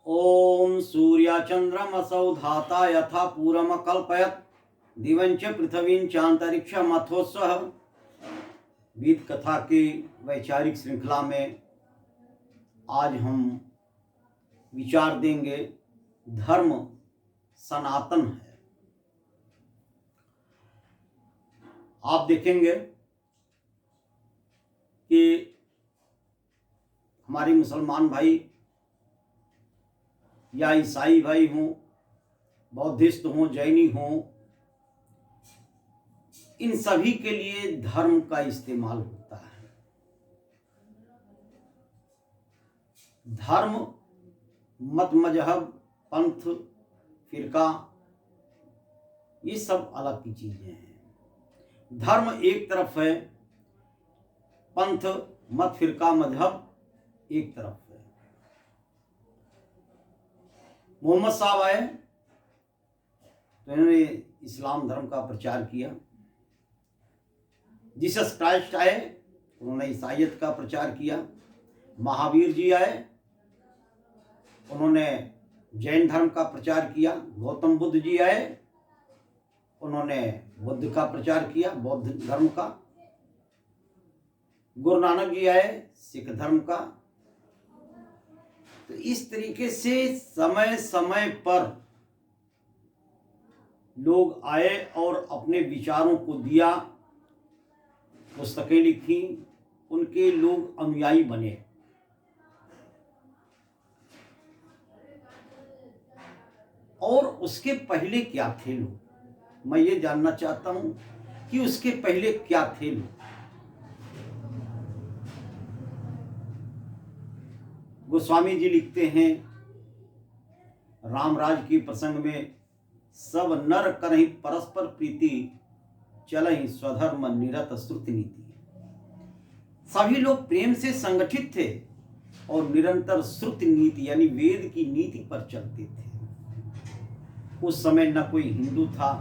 ओम सूर्याचंद्रमसौ धाता यथा पूरम कल्पयत दिवंच पृथ्वीं चांतरिक्षमथोत्सह। वेद कथा के वैचारिक श्रृंखला में आज हम विचार देंगे धर्म सनातन है। आप देखेंगे कि हमारे मुसलमान भाई या ईसाई भाई हों, बौद्धिस्ट हों, जैनी हों, इन सभी के लिए धर्म का इस्तेमाल होता है। धर्म मत मजहब पंथ फिरका ये सब अलग की चीजें हैं। धर्म एक तरफ है, पंथ मत फिरका मजहब एक तरफ है। मोहम्मद साहब आए तो इन्होंने इस्लाम धर्म का प्रचार किया। जीसस क्राइस्ट आए, उन्होंने ईसाईयत का प्रचार किया। महावीर जी आए, उन्होंने जैन धर्म का प्रचार किया। गौतम बुद्ध जी आए, उन्होंने बुद्ध का प्रचार किया, बौद्ध धर्म का। गुरु नानक जी आए, सिख धर्म का। तो इस तरीके से समय समय पर लोग आए और अपने विचारों को दिया, पुस्तकें लिखी, उनके लोग अनुयायी बने। और उसके पहले क्या थे लोग, मैं ये जानना चाहता हूं कि उसके पहले क्या थे लोग। गोस्वामी जी लिखते हैं रामराज के प्रसंग में, सब नर करहि परस्पर प्रीति, चलहि स्वधर्म निरत श्रुति नीति। सभी लोग प्रेम से संगठित थे और निरंतर श्रुति नीति यानी वेद की नीति पर चलते थे। उस समय न कोई हिंदू था,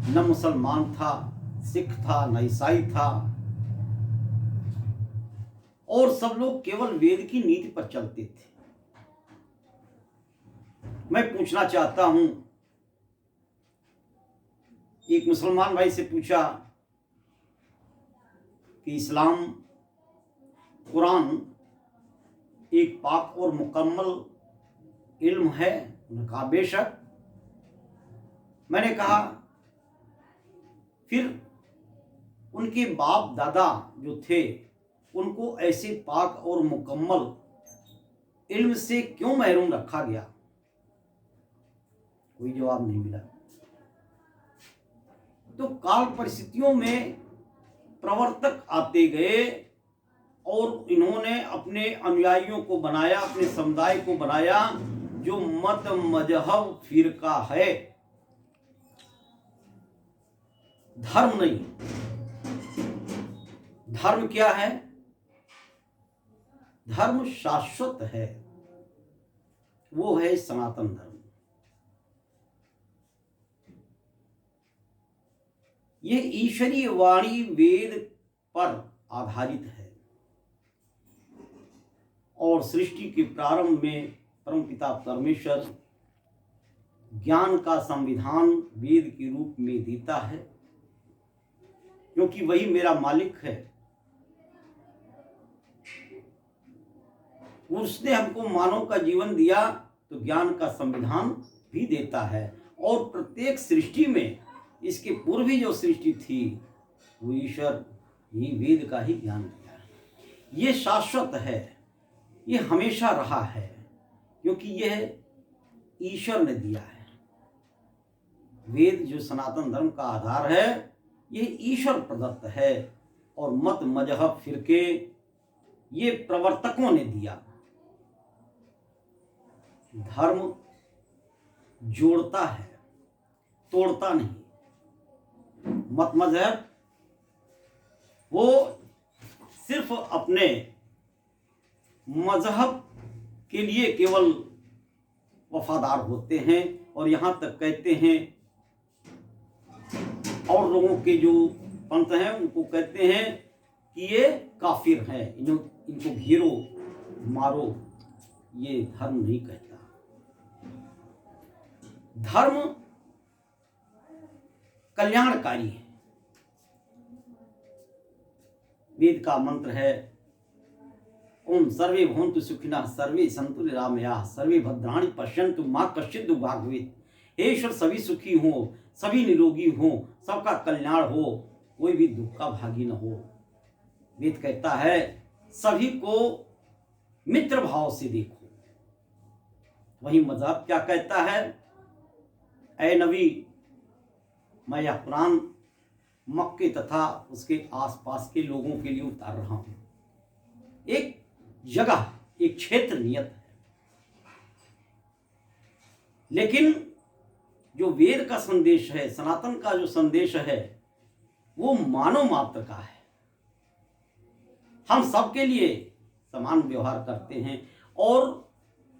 न मुसलमान था, सिख था, न ईसाई था, और सब लोग केवल वेद की नीति पर चलते थे। मैं पूछना चाहता हूं, एक मुसलमान भाई से पूछा कि इस्लाम कुरान एक पाक और मुकम्मल इल्म है? उन्होंने कहा बेशक। मैंने कहा फिर उनके बाप दादा जो थे उनको ऐसे पाक और मुकम्मल इल्म से क्यों महरूम रखा गया? कोई जवाब नहीं मिला। तो काल परिस्थितियों में प्रवर्तक आते गए और इन्होंने अपने अनुयायियों को बनाया, अपने समुदाय को बनाया जो मत मजहब फिरका है, धर्म नहीं। धर्म क्या है? धर्म शाश्वत है, वो है सनातन धर्म। ये ईश्वरीय वाणी वेद पर आधारित है और सृष्टि के प्रारंभ में परमपिता परमेश्वर ज्ञान का संविधान वेद के रूप में देता है, क्योंकि वही मेरा मालिक है। उसने हमको मानव का जीवन दिया तो ज्ञान का संविधान भी देता है। और प्रत्येक सृष्टि में, इसके पूर्व भी जो सृष्टि थी वो ईश्वर ही वेद का ही ज्ञान दिया है। ये शाश्वत है, ये हमेशा रहा है, क्योंकि यह ईश्वर ने दिया है। वेद जो सनातन धर्म का आधार है, ये ईश्वर प्रदत्त है और मत मजहब फिरके ये प्रवर्तकों ने दिया। धर्म जोड़ता है, तोड़ता नहीं। मत मजहब वो सिर्फ अपने मजहब के लिए केवल वफादार होते हैं और यहां तक कहते हैं, और लोगों के जो पंथ हैं उनको कहते हैं कि ये काफिर हैं, इनको घेरो मारो। ये धर्म नहीं कहता। धर्म कल्याणकारी है। वेद का मंत्र है ओम सर्वे भवन्तु सुखिनः सर्वे सन्तु निरामयाः सर्वे भद्राणि पश्यन्तु मा कश्चित् दुर्भाग् भवेत्। हे ईश्वर, सभी सुखी हो, सभी निरोगी हो, सबका कल्याण हो, कोई भी दुख का भागी न हो। वेद कहता है सभी को मित्र भाव से देखो। वही मजहब क्या कहता है, ऐ नबी, मैं यह कुरान मक्के तथा उसके आसपास के लोगों के लिए उतार रहा हूं। एक जगह, एक क्षेत्र नियत है, लेकिन जो वेद का संदेश है, सनातन का जो संदेश है, वो मानव मात्र का है। हम सबके लिए समान व्यवहार करते हैं और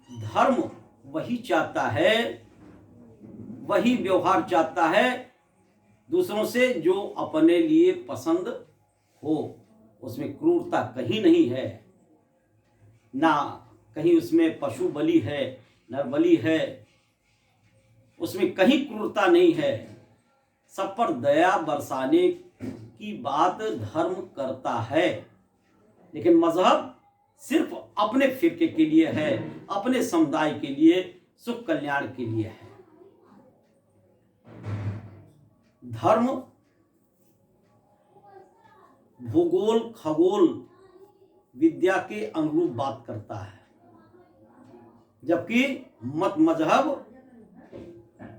धर्म वही चाहता है, वही व्यवहार चाहता है दूसरों से जो अपने लिए पसंद हो। उसमें क्रूरता कहीं नहीं है, ना कहीं उसमें पशु बलि है, नर बलि है, उसमें कहीं क्रूरता नहीं है। सब पर दया बरसाने की बात धर्म करता है, लेकिन मजहब सिर्फ अपने फिरके के लिए है, अपने समुदाय के लिए, सुख कल्याण के लिए है। धर्म भूगोल खगोल विद्या के अनुरूप बात करता है, जबकि मत मजहब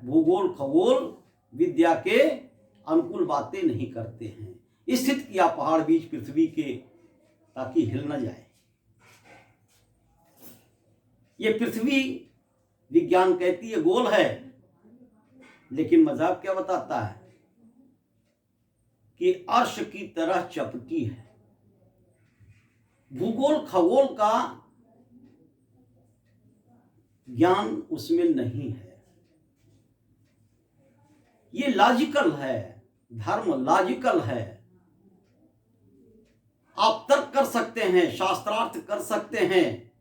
भूगोल खगोल विद्या के अनुकूल बातें नहीं करते हैं। स्थित किया पहाड़ बीच पृथ्वी के, ताकि हिल न जाए। ये पृथ्वी विज्ञान कहती है गोल है, लेकिन मजहब क्या बताता है कि अर्श की तरह चपटी है। भूगोल खगोल का ज्ञान उसमें नहीं है। ये लॉजिकल है, धर्म लॉजिकल है। आप तर्क कर सकते हैं, शास्त्रार्थ कर सकते हैं,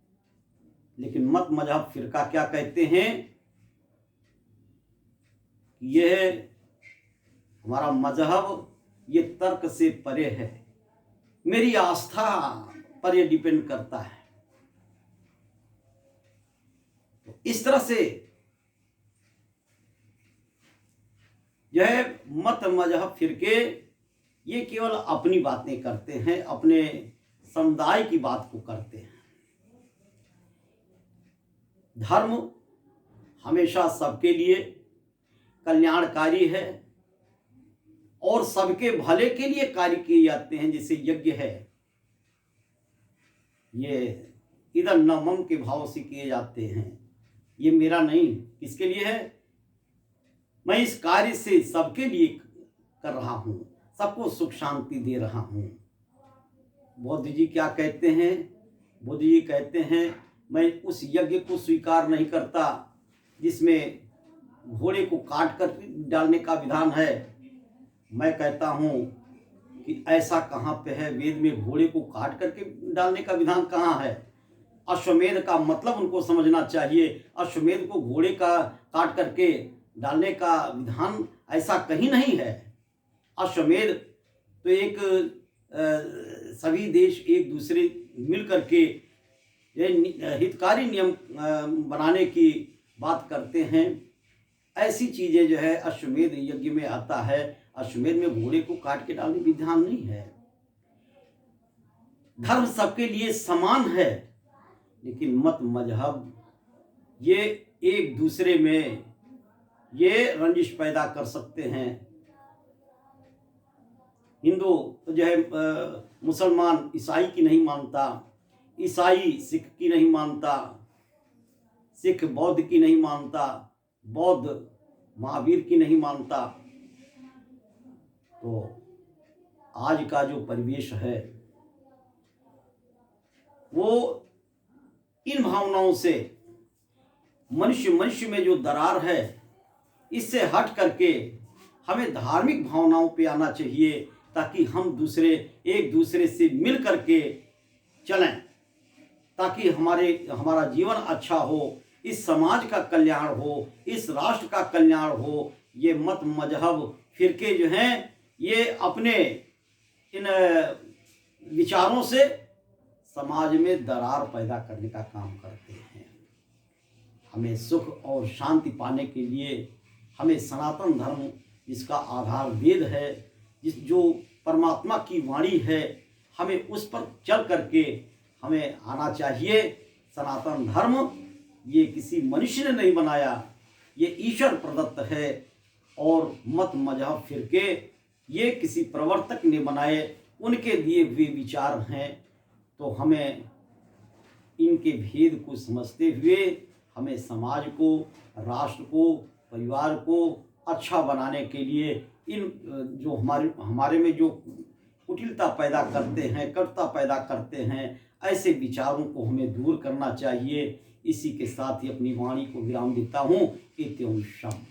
लेकिन मत मजहब फिरका क्या कहते हैं, यह हमारा मजहब ये तर्क से परे है, मेरी आस्था पर यह डिपेंड करता है। तो इस तरह से यह मत मजहब फिरके ये केवल अपनी बातें करते हैं, अपने समुदाय की बात को करते हैं। धर्म हमेशा सबके लिए कल्याणकारी है और सबके भले के लिए कार्य किए जाते हैं। जैसे यज्ञ है, ये इधर न मम के भाव से किए जाते हैं। ये मेरा नहीं, किसके लिए है? मैं इस कार्य से सबके लिए कर रहा हूं, सबको सुख शांति दे रहा हूं। बौद्ध जी क्या कहते हैं? बुद्ध जी कहते हैं मैं उस यज्ञ को स्वीकार नहीं करता जिसमें घोड़े को काट कर डालने का विधान है। मैं कहता हूं कि ऐसा कहाँ पे है? वेद में घोड़े को काट करके डालने का विधान कहाँ है? अश्वमेध का मतलब उनको समझना चाहिए। अश्वमेध को घोड़े का काट करके डालने का विधान ऐसा कहीं नहीं है। अश्वमेध तो एक सभी देश एक दूसरे मिल करके हितकारी नियम बनाने की बात करते हैं। ऐसी चीजें जो है अश्वमेध यज्ञ में आता है। अश्वमेध में घोड़े को काट के डालने विधान नहीं है। धर्म सबके लिए समान है, लेकिन मत मजहब ये एक दूसरे में ये रंजिश पैदा कर सकते हैं। हिंदू तो जो है मुसलमान ईसाई की नहीं मानता, ईसाई सिख की नहीं मानता, सिख बौद्ध की नहीं मानता, बौद्ध महावीर की नहीं मानता। तो आज का जो परिवेश है वो इन भावनाओं से मनुष्य में जो दरार है इससे हट करके हमें धार्मिक भावनाओं पे आना चाहिए, ताकि हम एक दूसरे से मिल करके चलें, ताकि हमारा जीवन अच्छा हो। इस समाज का कल्याण हो, इस राष्ट्र का कल्याण हो। ये मत मजहब फिरके जो हैं ये अपने इन विचारों से समाज में दरार पैदा करने का काम करते हैं। हमें सुख और शांति पाने के लिए हमें सनातन धर्म, जिसका आधार वेद है, जो परमात्मा की वाणी है, हमें उस पर चल करके हमें आना चाहिए। सनातन धर्म ये किसी मनुष्य ने नहीं बनाया, ये ईश्वर प्रदत्त है। और मत मजहब फिरके ये किसी प्रवर्तक ने बनाए, उनके दिए हुए विचार हैं। तो हमें इनके भेद को समझते हुए हमें समाज को, राष्ट्र को, परिवार को अच्छा बनाने के लिए इन जो हमारे में जो कुटिलता पैदा करते हैं, कटुता पैदा करते हैं, ऐसे विचारों को हमें दूर करना चाहिए। इसी के साथ ही अपनी वाणी को विराम देता हूँ। इत्यं शम।